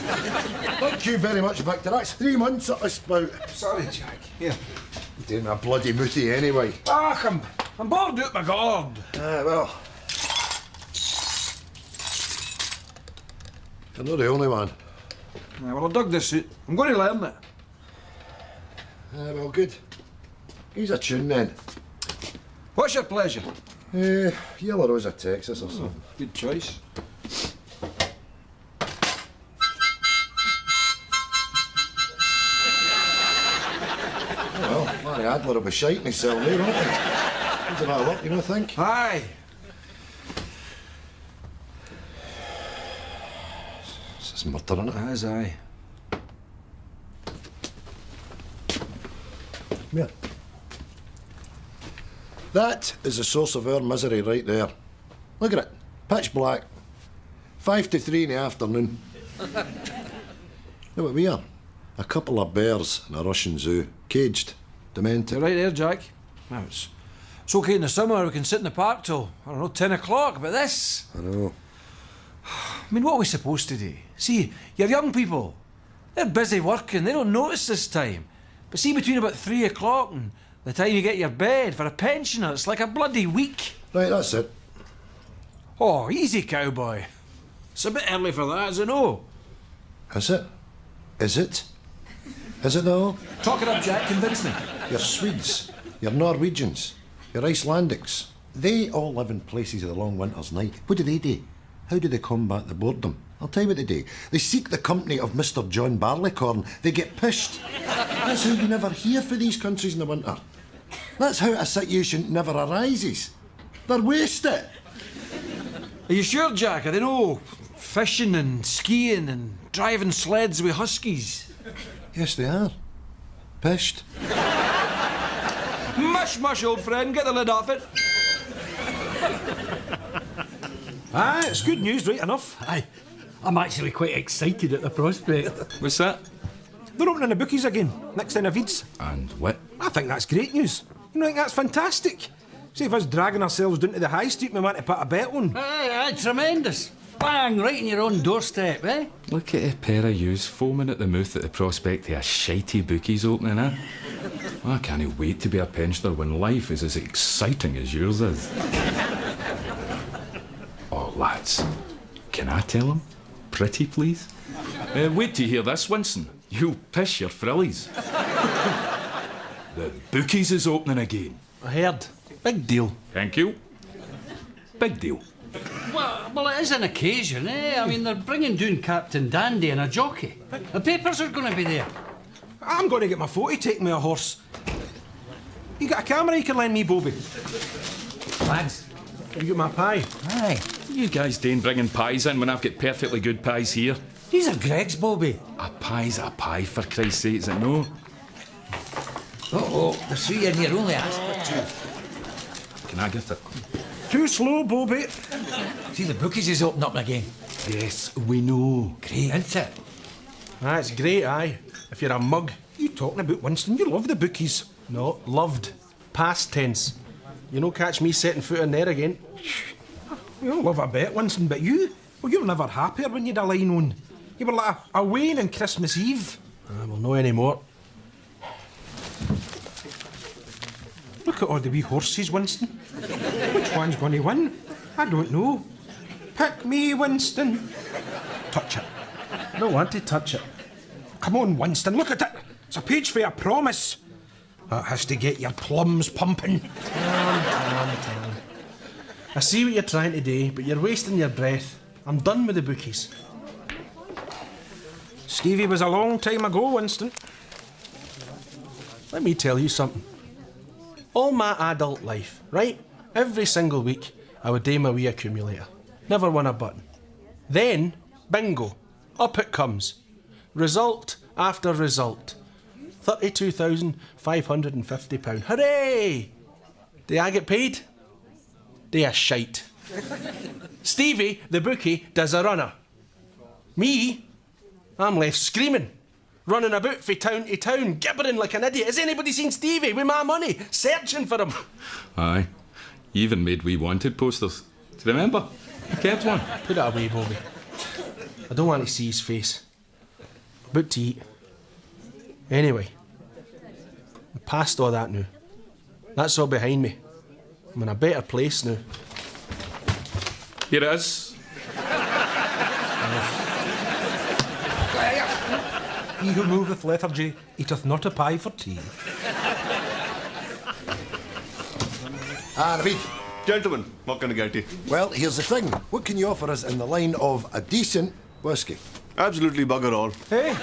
Thank you very much, Victor. That's 3 months at this spout. Sorry, Jack. Here. You're doing a bloody mooty anyway. Ah, I'm bored out my gourd. Well. You're not the only one. Well, I dug this suit. I'm going to learn it. Well, good. Here's a tune then. What's your pleasure? Yellow Rose of Texas or something. Good choice. Well, Larry Adler will be shiting himself there, won't he? How's that look, you don't think? Aye. This is murder, isn't it? As aye. Yeah. That is the source of our misery right there. Look at it. Pitch black. 5 to 3 in the afternoon. Know what we are? A couple of bears in a Russian zoo. Caged. Demented. You're right there, Jack. Well, it's okay in the summer. We can sit in the park till, I don't know, 10 o'clock. But this... I know. I mean, what are we supposed to do? See, you're young people. They're busy working. They don't notice this time. But see, between about 3 o'clock and the time you get your bed, for a pensioner, it's like a bloody week. Right, that's it. Oh, easy, cowboy. It's a bit early for that, is it no? Is it? Is it? Is it though? Talk it up, Jack. Convince me. Your Swedes, your Norwegians, your Icelandics, they all live in places of the long winter's night. What do? How do they combat the boredom? I'll tell you what they do. They seek the company of Mr. John Barleycorn. They get pushed. That's how you never hear for these countries in the winter. That's how a situation never arises. They're wasted. Are you sure, Jack? I don't know. Fishing and skiing and driving sleds with huskies. Yes, they are. Pished. Mush, mush, old friend. Get the lid off it. Aye, it's good news, right enough. Aye, I'm actually quite excited at the prospect. What's that? They're opening the bookies again, next to Navid's. And what? I think that's great news. You know, I think that's fantastic. See if us dragging ourselves down to the high street we want to put a bet on. Aye, tremendous. Bang, right in your own doorstep, eh? Look at a pair of yous foaming at the mouth at the prospect of a shitey bookies opening, eh? I can't wait to be a pensioner when life is as exciting as yours is. Oh, lads, can I tell him? Pretty, please? Wait till you hear this, Winston. You'll piss your frillies. The bookies is opening again. I heard. Big deal. Thank you. Big deal. Well, it is an occasion, eh? I mean, they're bringing down Captain Dandy and a jockey. The papers are going to be there. I'm going to get my photo taken with a horse. You got a camera you can lend me, Bobby? Thanks. You got my pie? Aye. You guys don't bringing pies in when I've got perfectly good pies here. These are Greg's, Bobby. A pie's a pie, for Christ's sake, is it no? Uh-oh, there's 3 in here, only asked for 2. Can I get it? Too slow, Bobby. See, the bookies is opening up again. Yes, we know. Great, isn't it? That's great, aye. If you're a mug. You talking about, Winston? You love the bookies. No, loved. Past tense. You know, catch me setting foot in there again. You don't love a bet, Winston, but you? Well, you were never happier when you had a line on. You were like a Wayne on Christmas Eve. Well, no anymore. Look at all the wee horses, Winston. Which one's going to win? I don't know. Pick me, Winston. Touch it. I don't want to touch it. Come on, Winston, look at it. It's a page for your promise. That has to get your plums pumping. Come. I see what you're trying to do, but you're wasting your breath. I'm done with the bookies. Stevie was a long time ago, Winston. Let me tell you something. All my adult life, right? Every single week, I would do my wee accumulator. Never won a button. Then, bingo. Up it comes. Result after result. £32,550. Hooray! Do I get paid? They are shite. Stevie, the bookie, does a runner. Me, I'm left screaming. Running about from town to town, gibbering like an idiot. Has anybody seen Stevie with my money? Searching for him. Aye. You even made wee wanted posters. Do you remember? You kept one. Put it away, Bobby. I don't want to see his face. About to eat. Anyway, I'm past all that now. That's all behind me. I'm in a better place now. Here it is. He who moveth lethargy eateth not a pie for tea. Ah, Naveed. Gentlemen, what can I get you? Well, here's the thing. What can you offer us in the line of a decent whisky? Absolutely bugger all. Hey?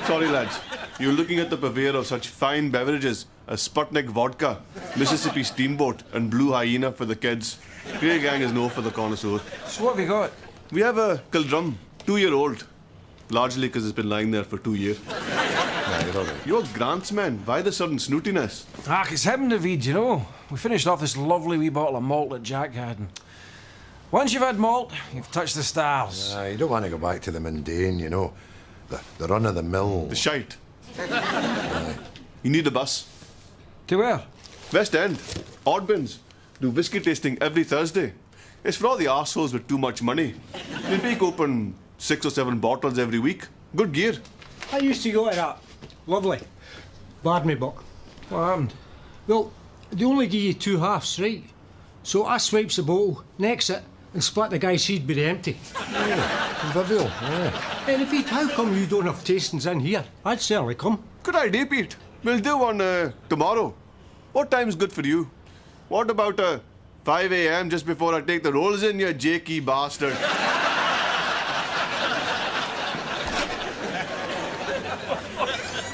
Sorry, lads. You're looking at the purveyor of such fine beverages as Sputnik vodka, Mississippi Steamboat, and Blue Hyena for the kids. Grey Gang is no for the connoisseur. So what have you got? We have a Kildrum, 2-year-old. Largely because it's been lying there for 2 years. Nah, you're all right. You're Grant's men. Why the sudden snootiness? Ah, it's him, Naveed, you know. We finished off this lovely wee bottle of malt that Jack had. And once you've had malt, you've touched the stars. You don't want to go back to the mundane, you know. The run-of-the-mill. The shite. You need a bus. To where? West End. Oddbins. Do whiskey tasting every Thursday. It's for all the arseholes with too much money. They break open 6 or 7 bottles every week. Good gear. I used to go to that. Lovely. Barney buck. What happened? Well, they only give you 2 halves, right? So I swipes the bottle, necks it, and split the guy's head by the empty. Convivial, yeah. And if how come you don't have tastings in here? I'd certainly come. Good idea, Pete. We'll do one tomorrow. What time's good for you? What about 5 a.m. just before I take the rolls in, you jakey bastard?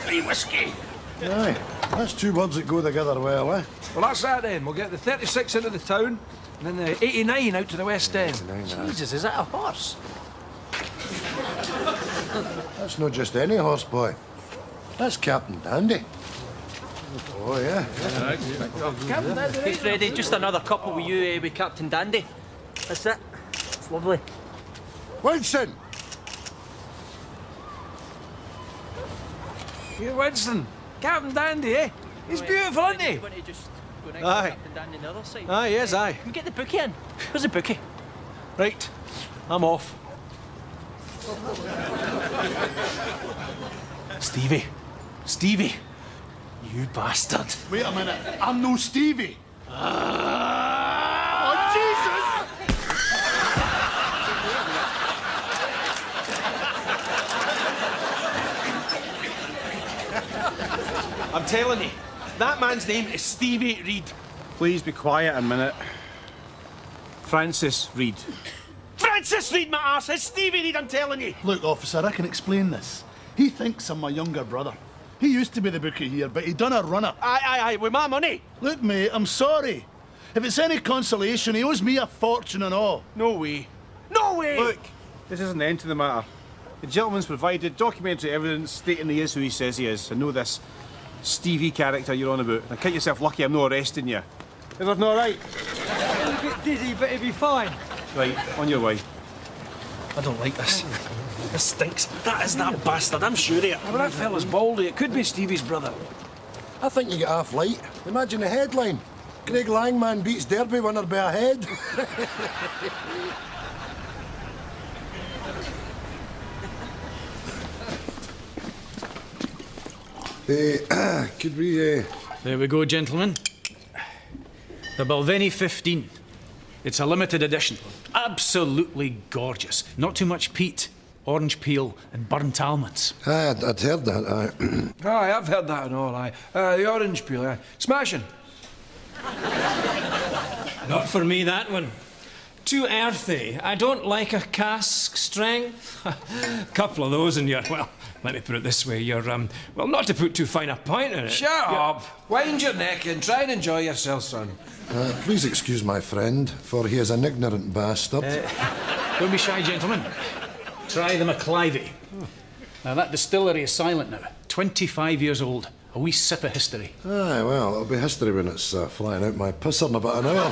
Free whiskey. Aye, that's 2 words that go together well, eh? Well, that's that then. We'll get the 36 into the town, and then the 89 out to the West End. Jesus, is that a horse? That's not just any horse, boy. That's Captain Dandy. Oh, yeah. Hey, Freddie, just another couple with you with Captain Dandy. That's it. It's lovely. Winston! Here, Winston. Captain Dandy, eh? He's beautiful, isn't he? Want to just go next Aye. to Captain Dandy on the other side? Aye, yes, aye. You get the bookie in. Where's the bookie? Right, I'm off. Stevie, you bastard. Wait a minute, I'm no Stevie. Oh, Jesus! I'm telling you, that man's name is Stevie Reid. Please be quiet a minute. Francis Reid. Francis Reid, my arse! It's Stevie Reid, I'm telling you! Look, officer, I can explain this. He thinks I'm my younger brother. He used to be the bookie here, but he done a runner. Aye, with my money. Look, mate, I'm sorry. If it's any consolation, he owes me a fortune and all. No way. No way! Look, this isn't the end to the matter. The gentleman's provided documentary evidence stating he is who he says he is. I know this Stevie character you're on about. Now count yourself lucky I'm not arresting you. Is that not right? A bit dizzy, but he'll be fine. Right, on your way. I don't like this. This stinks. That is that bastard, I'm sure of it. Well, that fella's baldy. It could be Stevie's brother. I think you get half light. Imagine the headline. Craig Langman beats Derby winner by a head. Could we, There we go, gentlemen. The Balvenie 15. It's a limited edition. Absolutely gorgeous. Not too much peat, orange peel, and burnt almonds. I'd heard that, Aye, I've heard that and all, aye. The orange peel, aye. Smashing. Not for me, that one. Too earthy. I don't like a cask strength. Couple of those and you're, well, let me put it this way, you're, well, not to put too fine a point in it. Shut up. Wind your neck and try and enjoy yourself, son. Please excuse my friend, for he is an ignorant bastard. Don't be shy, gentlemen. Try the McClivey. Now, that distillery is silent now. 25 years old. A wee sip of history. Aye, well, it'll be history when it's flying out my pisser in about an hour.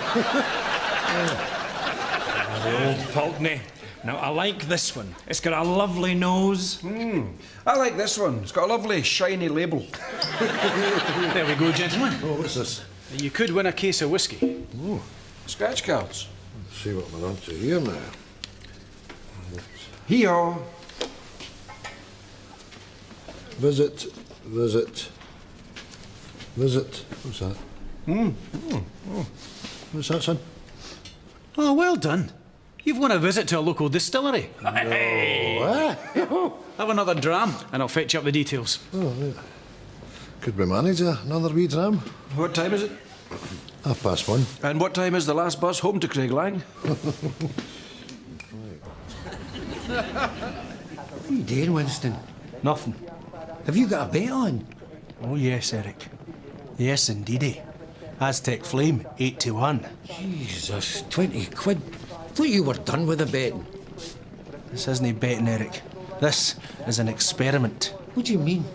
The old Pulteney. Now, I like this one. It's got a lovely nose. I like this one. It's got a lovely, shiny label. There we go, gentlemen. Oh, what's this? You could win a case of whiskey. Oh, Scratch cards. let's see what we're on to here now. Hee-haw. Visit. What's that? What's that, son? Oh, well done. You've won a visit to a local distillery. Hey! Have another dram and I'll fetch you up the details. Oh, right. Could we manage another wee dram? What time is it? 1:30. And what time is the last bus home to Craiglang? What are you doing, Winston? Nothing. Have you got a bet on? Oh, yes, Eric. Yes, indeedy. Aztec Flame, 8-1. Jesus, 20 quid. Thought you were done with the betting. This isn't betting, Eric. This is an experiment. What do you mean?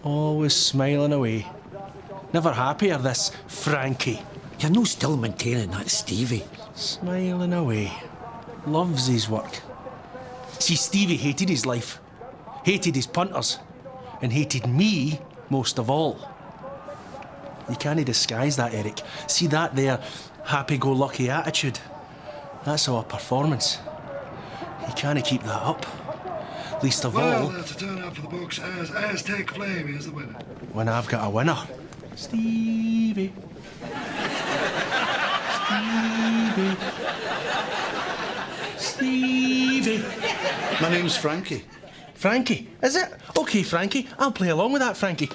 Always smiling away. Never happier, this Frankie. You're no still maintaining that, Stevie. Smiling away. Loves his work. See, Stevie hated his life. Hated his punters. And hated me most of all. You can't disguise that, Eric. See that there happy-go-lucky attitude? That's our performance. You can't keep that up. Least of all... to turn up for the books as Aztec Flame is the winner. When I've got a winner. Stevie. Stevie. My name's Frankie. Frankie, is it? OK, Frankie, I'll play along with that, Frankie.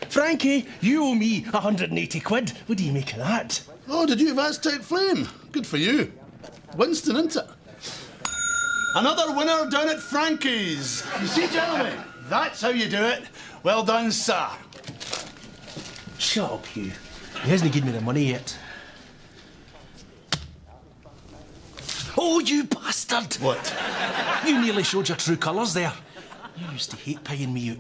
Frankie, you owe me 180 quid. What do you make of that? Oh, did you have Aztec Flame? Good for you. Winston, isn't it? Another winner down at Frankie's. You see, gentlemen, that's how you do it. Well done, sir. Shut up, you. He hasn't given me the money yet. Oh, you bastard! What? You nearly showed your true colours there. You used to hate paying me out.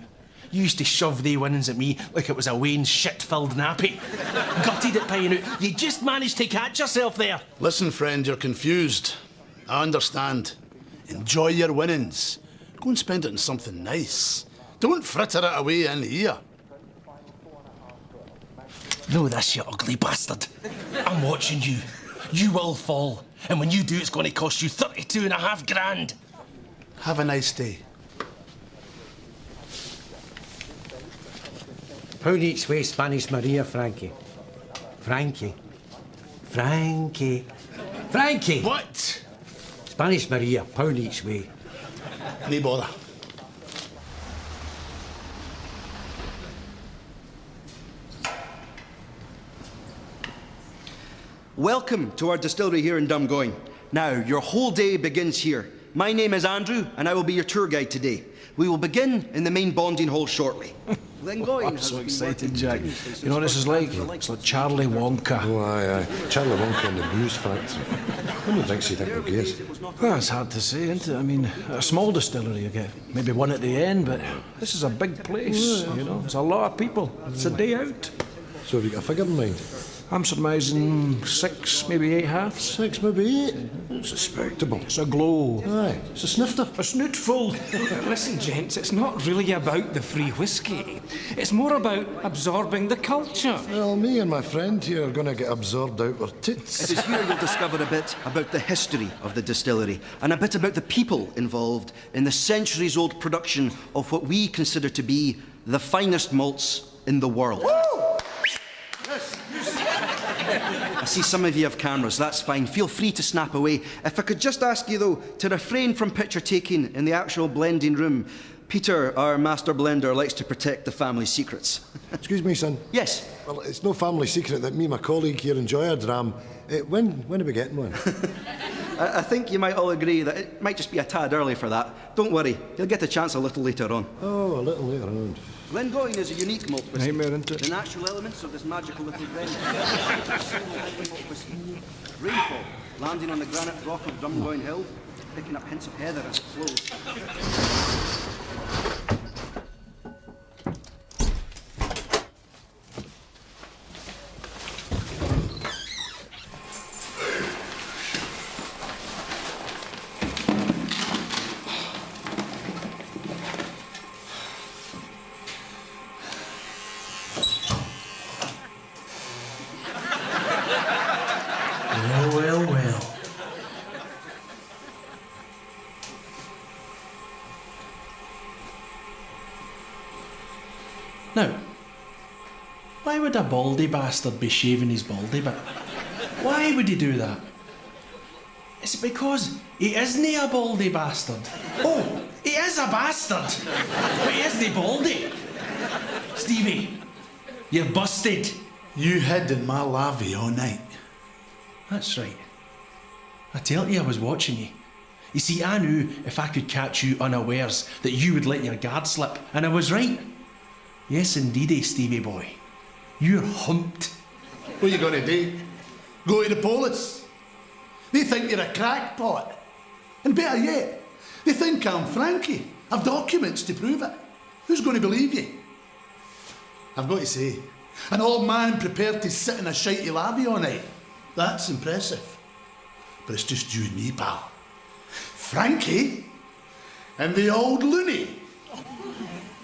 You used to shove they winnings at me like it was a Wayne's shit-filled nappy. Gutted at paying out. You just managed to catch yourself there. Listen, friend, you're confused. I understand. Enjoy your winnings. Go and spend it on something nice. Don't fritter it away in here. Know this, you ugly bastard. I'm watching you. You will fall. And when you do, it's going to cost you 32.5 grand. Have a nice day. Pound each way, Spanish Maria, Frankie. Frankie. What? Spanish Maria, pound each way. No bother. Welcome to our distillery here in Dumgoyne. Now, your whole day begins here. My name is Andrew, and I will be your tour guide today. We will begin in the main bonding hall shortly. I'm so excited, Jack. You know what this is like? It's like Charlie Wonka. Oh, aye. Charlie Wonka in the booze factory. How many drinks do you think we'll get? Well, it's hard to say, isn't it? I mean, a small distillery you get. Maybe one at the end, but this is a big place, you know. It's a lot of people. It's a day out. So have you got a figure in mind? I'm surmising 6, maybe 8 halves. 6, maybe 8. It's respectable. It's a glow. Aye. It's a snifter. A snootful. Listen, gents, it's not really about the free whiskey. It's more about absorbing the culture. Well, me and my friend here are going to get absorbed out our tits. It is here you'll discover a bit about the history of the distillery and a bit about the people involved in the centuries-old production of what we consider to be the finest malts in the world. I see some of you have cameras, that's fine. Feel free to snap away. If I could just ask you, though, to refrain from picture taking in the actual blending room. Peter, our master blender, likes to protect the family secrets. Excuse me, son. Yes? Well, it's no family secret that me and my colleague here enjoy our dram. When are we getting one? I think you might all agree that it might just be a tad early for that. Don't worry, you'll get a chance a little later on. Oh, a little later on. Glengoyne is a unique malt whisky. Nightmare, isn't it? The natural elements of this magical little blend. Single malt whisky. Rainfall, landing on the granite rock of Dumgoyne Hill, picking up hints of heather as it flows. Now, why would a baldy bastard be shaving his baldy bit? Why would he do that? Is it because he isn't a baldy bastard? Oh, he is a bastard, but he isn't baldy. Stevie, you're busted. You hid in my lavvy all night. That's right. I tell you, I was watching you. You see, I knew if I could catch you unawares that you would let your guard slip, and I was right. Yes, indeedy, Stevie boy. You're humped. What are you going to do? Go to the police? They think you're a crackpot. And better yet, they think I'm Frankie. I've documents to prove it. Who's going to believe you? I've got to say, an old man prepared to sit in a shitey lavvy all night. That's impressive. But it's just you and me, pal. Frankie and the old loony.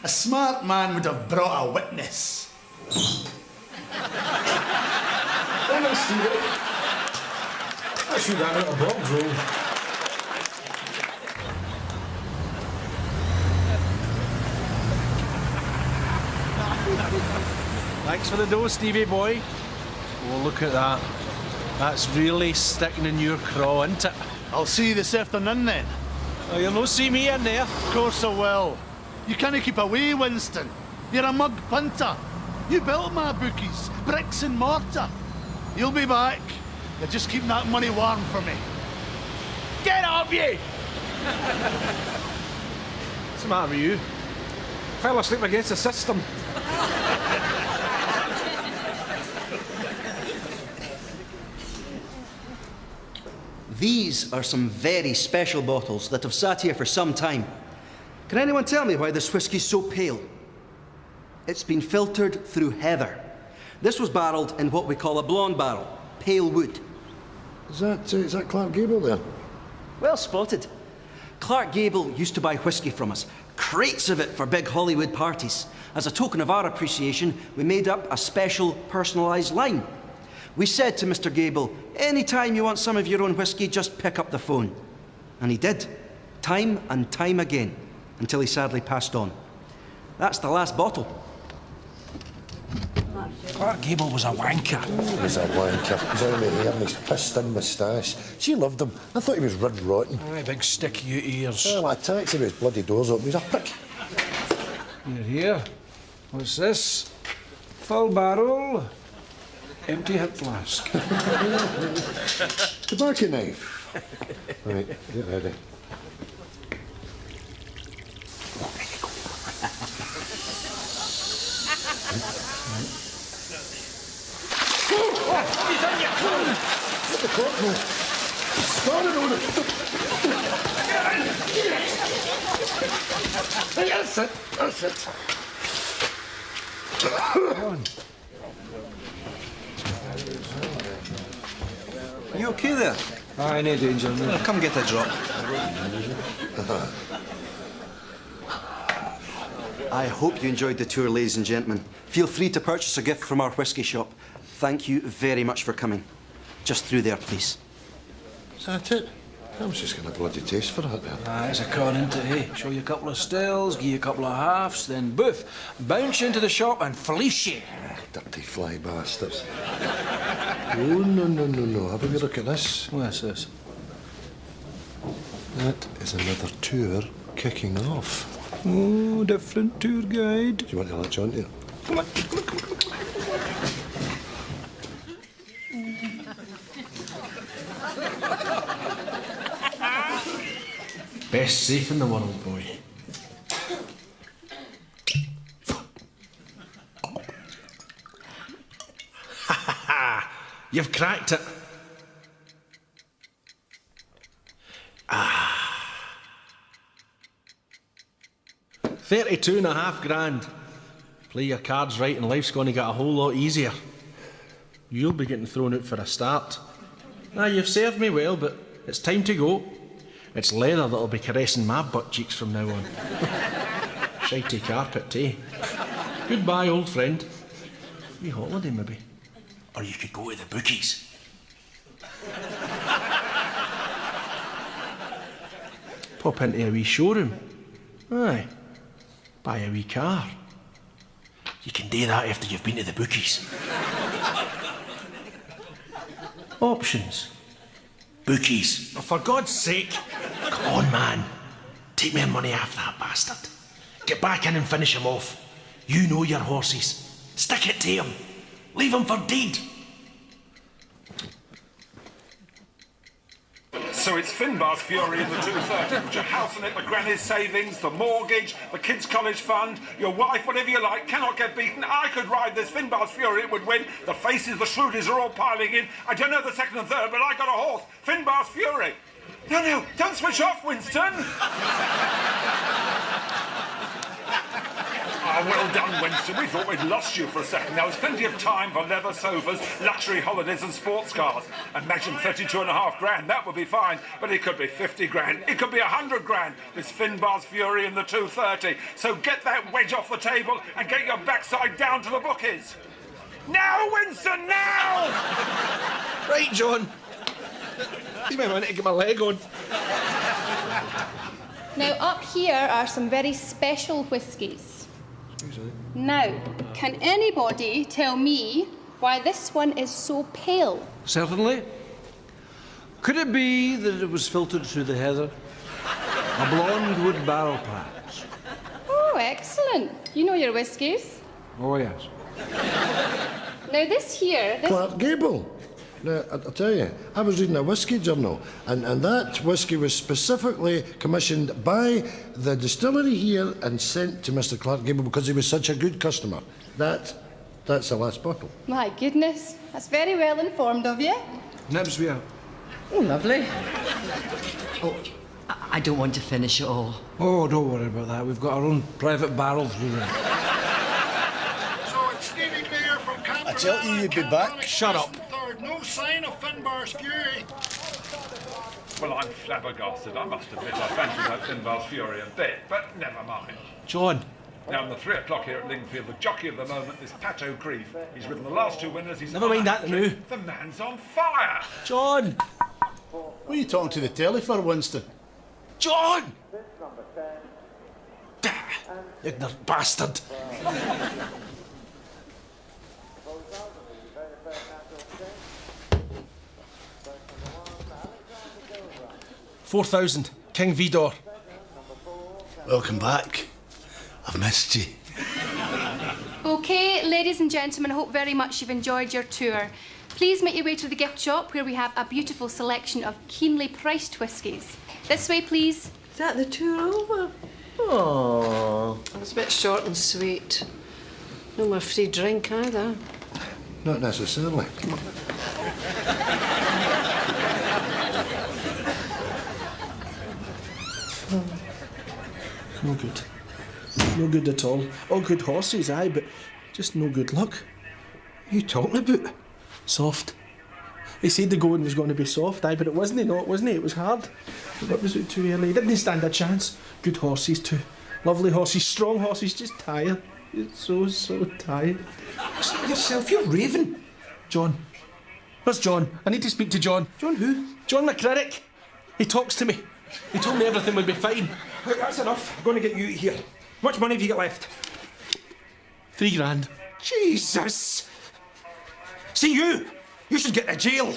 A smart man would have brought a witness. Hang on, Stevie. I should have out a Bob's roll. Thanks for the dough, Stevie boy. Oh, look at that. That's really sticking in your craw, isn't it? I'll see you this afternoon then. Oh, you'll no see me in there. Of course I will. You can't keep away, Winston. You're a mug punter. You built my bookies, bricks and mortar. You'll be back. You're just keeping that money warm for me. Get up, you! What's the matter with you? Fell asleep against the system. These are some very special bottles that have sat here for some time. Can anyone tell me why this whiskey's so pale? It's been filtered through heather. This was barrelled in what we call a blonde barrel, pale wood. Is that Clark Gable there? Well spotted. Clark Gable used to buy whiskey from us, crates of it for big Hollywood parties. As a token of our appreciation, we made up a special personalised line. We said to Mr. Gable, any time you want some of your own whiskey, just pick up the phone. And he did, time and time again, until he sadly passed on. That's the last bottle. Clark Gable was a wanker. He was a wanker. He's out of hair and his pissed-in moustache. She loved him. I thought he was red rotten. Aye, big sticky out ears. Well, I taxi with his bloody doors open. He's a prick. Here. What's this? Full barrel. Empty hip flask. Tobacco knife. Right, get ready. What the clock now? Started on it. That's it. That's it. Come on. You okay there? Aye, no danger. No. Well, come get a drop. I hope you enjoyed the tour, ladies and gentlemen. Feel free to purchase a gift from our whisky shop. Thank you very much for coming. Just through there, please. Is that it? I was just getting a bloody taste for it there. Aye, it's a con, isn't it, eh? Show you a couple of stills, give you a couple of halves, then boof, bounce you into the shop and fleece you. Dirty fly bastards. Oh, no. Have a wee look at this. What's this? That is another tour kicking off. Oh, different tour guide. Do you want to latch on to it? Come on. Best safe in the world, boy. Ha ha ha! You've cracked it. Ah. 32.5 grand. Play your cards right and life's going to get a whole lot easier. You'll be getting thrown out for a start. Now, you've served me well, but it's time to go. It's leather that'll be caressing my butt cheeks from now on. Shitey carpet, eh? Goodbye, old friend. Wee holiday, maybe. Or you could go to the bookies. Pop into a wee showroom. Aye. Buy a wee car. You can do that after you've been to the bookies. Options. Bookies. Oh, for God's sake. Come on, man. Take my money off that bastard. Get back in and finish him off. You know your horses. Stick it to him. Leave him for dead. So it's Finbar's Fury in the 230. Put your house on it, the granny's savings, the mortgage, the kids' college fund, your wife, whatever you like, cannot get beaten. I could ride this Finbar's Fury, it would win. The faces, the shrewdies are all piling in. I don't know the second and third, but I got a horse. Finbar's Fury. No, don't switch off, Winston. Oh, well done, Winston. We thought we'd lost you for a second. There was plenty of time for leather sofas, luxury holidays and sports cars. Imagine 32.5 grand. That would be fine. But it could be 50 grand. It could be 100 grand. This Finbar's Fury in the 230. So get that wedge off the table and get your backside down to the bookies. Now, Winston, now! Right, John. Give me a minute to get my leg on. Now, up here are some very special whiskies. Now, can anybody tell me why this one is so pale? Certainly. Could it be that it was filtered through the heather? A blonde wood barrel, perhaps? Oh, excellent. You know your whiskies. Oh, yes. Now, this here... Clark Gable. Now, I'll tell you, I was reading a whisky journal, and that whisky was specifically commissioned by the distillery here and sent to Mr. Clark Gable because he was such a good customer. That's the last bottle. My goodness, that's very well informed of you. Nibs, we are. Oh, lovely. Oh, I don't want to finish it all. Oh, don't worry about that. We've got our own private barrel through there. So it's Stevie Mayer from Canberra. I tell you, you'd be back. Shut up. No sign of Finbar's Fury. Well, I'm flabbergasted. I must admit I fancy that Finbar's Fury a bit, but never mind. John. Now, on the 3 o'clock here at Lingfield, the jockey of the moment is Pato Creef. He's ridden the last 2 winners. He's never mind that now. The man's on fire. John. What are you talking to the telly for, Winston? John! Ignorant bastard. 4,000. King Vidor. Welcome back. I've missed you. OK, ladies and gentlemen, I hope very much you've enjoyed your tour. Please make your way to the gift shop where we have a beautiful selection of keenly priced whiskies. This way, please. Is that the tour over? Oh, it was a bit short and sweet. No more free drink either. Not necessarily. No good. No good at all. All good horses, aye, but just no good luck. What are you talking about? Soft. They said the going was going to be soft, aye, but it wasn't, no, it wasn't. It was hard. It was too early. Didn't stand a chance. Good horses too. Lovely horses, strong horses, just tired. So tired. Yourself, you're raving. John. Where's John? I need to speak to John. John who? John McCririck. He talks to me. He told me everything would be fine. Look, that's enough. I'm going to get you out of here. How much money have you got left? 3 grand. Jesus! See you! You should get to jail.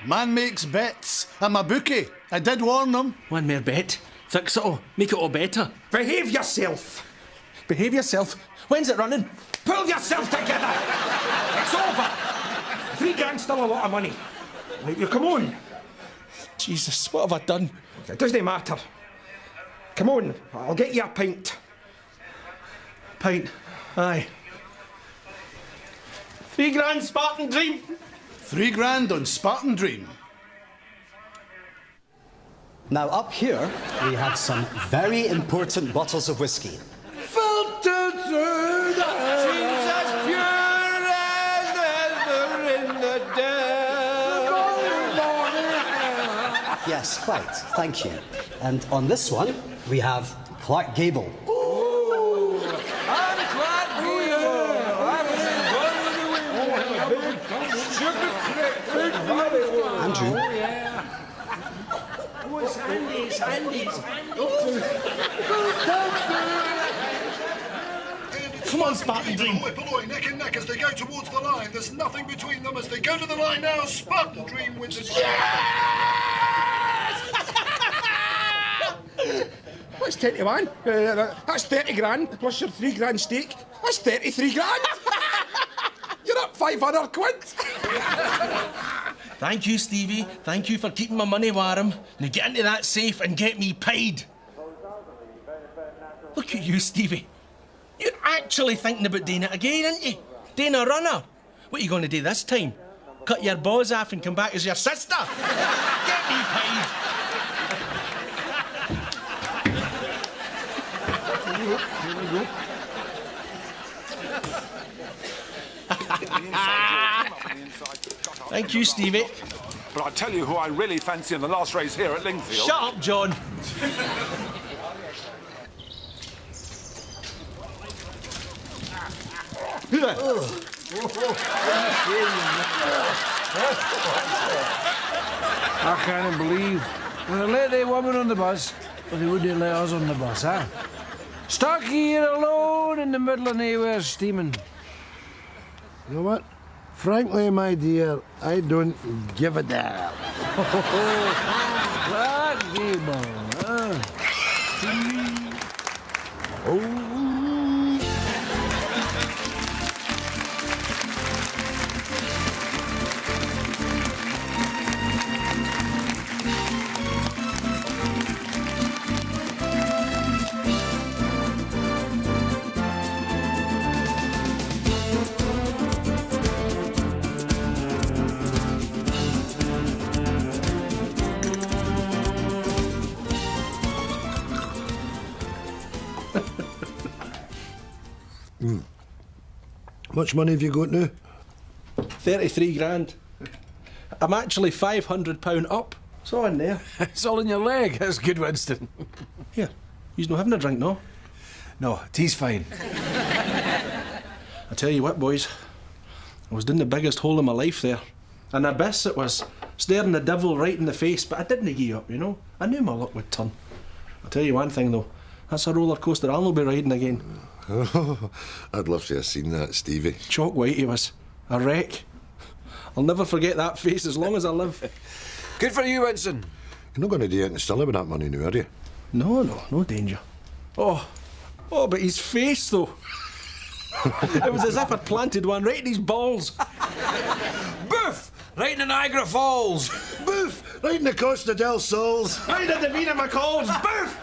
Man makes bets. I'm a bookie. I did warn them. One more bet. Fix it all. Make it all better. Behave yourself. Behave yourself? When's it running? Pull yourself together. It's over. 3 grand's still a lot of money. Now, you come on. Jesus, what have I done? It doesn't matter. Come on, I'll get you a pint. Pint? Aye. 3 grand Spartan Dream. 3 grand on Spartan Dream. Now, up here, we have some very important bottles of whiskey. Filtered through the she's as pure as ever in the day. Yes, quite. Thank you. And on this one, we have Clark Gable. Andrew. Oh, yeah. Oh, it's Andy's. Come on, Spartan Dream. Hoi polloi, neck and neck as they go towards the line. There's nothing between them as they go to the line now. Spartan Dream wins the... What's 21? That's 30 grand, plus your 3 grand stake. That's 33 grand! You're up 500 quid! Thank you, Stevie. Thank you for keeping my money warm. Now get into that safe and get me paid. Look at you, Stevie. You're actually thinking about doing it again, aren't you? Doing a runner. What are you going to do this time? Cut your balls off and come back as your sister? Get me paid. Here we go. Thank you, Stevie. But I tell you who I really fancy in the last race here at Lingfield. Shut up, John. I can't believe they let the woman on the bus, but they wouldn't let us on the bus, huh? Stuck here alone in the middle of nowhere steaming. You know what? Frankly, my dear, I don't give a damn. Black people, huh? Oh. Much money have you got now? 33 grand. I'm actually £500 up. It's all in there. It's all in your leg. That's good, Winston. Here, you's not having a drink, no? No, tea's fine. I tell you what, boys. I was doing the biggest hole in my life there. And abyss it was, staring the devil right in the face, but I didn't give up, you know? I knew my luck would turn. I'll tell you one thing, though. That's a roller coaster I'll not be riding again. Oh, I'd love to have seen that, Stevie. Chalk white he was. A wreck. I'll never forget that face as long as I live. Good for you, Winston. You're not going to do anything silly with that money now, are you? No danger. Oh, but his face, though. It was as if I'd planted one right in his balls. Boof! Right in the Niagara Falls. Boof! Right in the Costa del Sols. Right in the Vina McCalls. Boof!